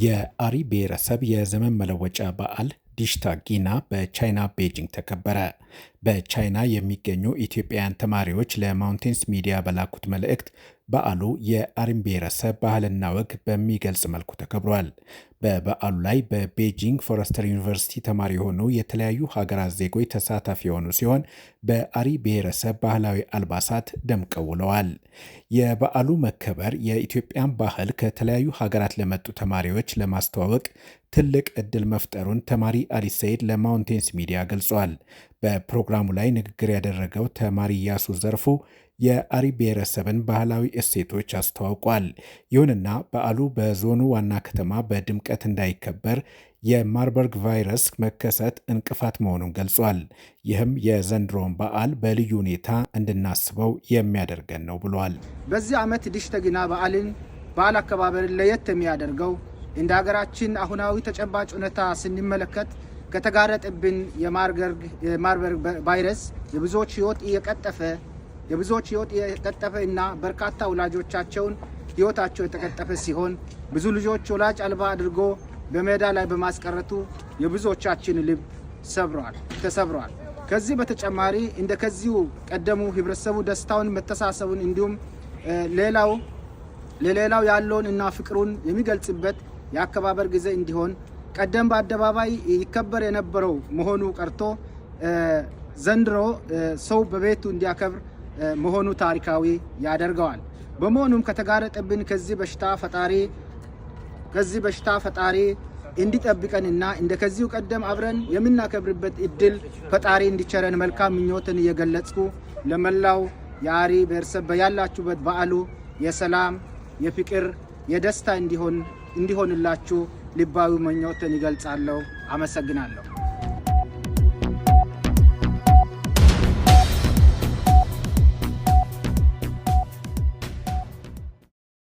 የአሪ ብሔረሰብ የዘመን መለወጫ በዓል ዲሽታ ጊና በቻይና ቤጂንግ ተከበረ። በቻይና የሚገኙ ኢትዮጵያውያን ተማሪዎች ለማውንቴንስ ሚዲያ በላኩት መልእክት በዓሉ የአሪን ብሔረሰብ ባህልና ወግ በሚገልጽ መልኩ ተከብሯል። በበዓሉ ላይ በቤጂንግ ፎረስተር ዩኒቨርሲቲ ተማሪ የሆኑ የተለያዩ ሀገራት ዜጎች ተሳታፊ የሆኑ ሲሆን በአሪ ብሔረሰብ ባህላዊ አልባሳት ደምቀው ውለዋል። የበዓሉ መከበር የኢትዮጵያን ባህል ከተለያዩ ሀገራት ለመጡ ተማሪዎች ለማስተዋወቅ ትልቅ ዕድል መፍጠሩን ተማሪ አሊ ሰይድ ለማውንቴንስ ሚዲያ ገልጿል። በፕሮግራሙ ላይ ንግግር ያደረገው ተማሪ ያሱ ዘርፉ የአሪ ብሔረሰብን ባህላዊ እሴቶች አስተዋውቋል። ይሁንና በዓሉ በዞኑ ዋና ከተማ በድምቀት እንዳይከበር የማርበርግ ቫይረስ መከሰት እንቅፋት መሆኑን ገልጿል። ይህም የዘንድሮውን በዓል በልዩ ሁኔታ እንድናስበው የሚያደርገን ነው ብሏል። በዚህ ዓመት ዲሽታ ጊና በዓል አከባበርን ለየት የሚያደርገው እንደ ሀገራችን አሁናዊ ተጨባጭ ሁኔታ ስንመለከት ከተጋረጠብን የማርበርግ ቫይረስ የብዙዎች ሕይወት እየቀጠፈ እና በርካታ ወላጆቻቸውን ሕይወታቸው የተቀጠፈ ሲሆን ብዙ ልጆች ወላጅ አልባ አድርጎ በሜዳ ላይ በማስቀረቱ የብዙዎቻችን ልብ ተሰብሯል። ከዚህ በተጨማሪ እንደከዚሁ ቀደሙ ህብረተሰቡ ደስታውን፣ መተሳሰቡን እንዲሁም ለሌላው ያለውን እና ፍቅሩን የሚገልጽበት የአከባበር ጊዜ እንዲሆን ቀደም በአደባባይ ይከበር የነበረው መሆኑ ቀርቶ ዘንድሮ ሰው በቤቱ እንዲያከብር መሆኑ ታሪካዊ ያደርገዋል። በመሆኑም ከተጋረጠብን ከዚህ በሽታ ፈጣሪ እንዲጠብቀንና እንደከዚሁ ቀደም አብረን የምናከብርበት እድል ፈጣሪ እንዲቸረን መልካም ምኞትን እየገለጽኩ ለመላው የአሪ ብሔረሰብ ያላችሁበት በዓሉ የሰላም፣ የፍቅር፣ የደስታ እንዲሆንላችሁ ልባዊ ምኞትን ይገልጻለሁ። አመሰግናለሁ።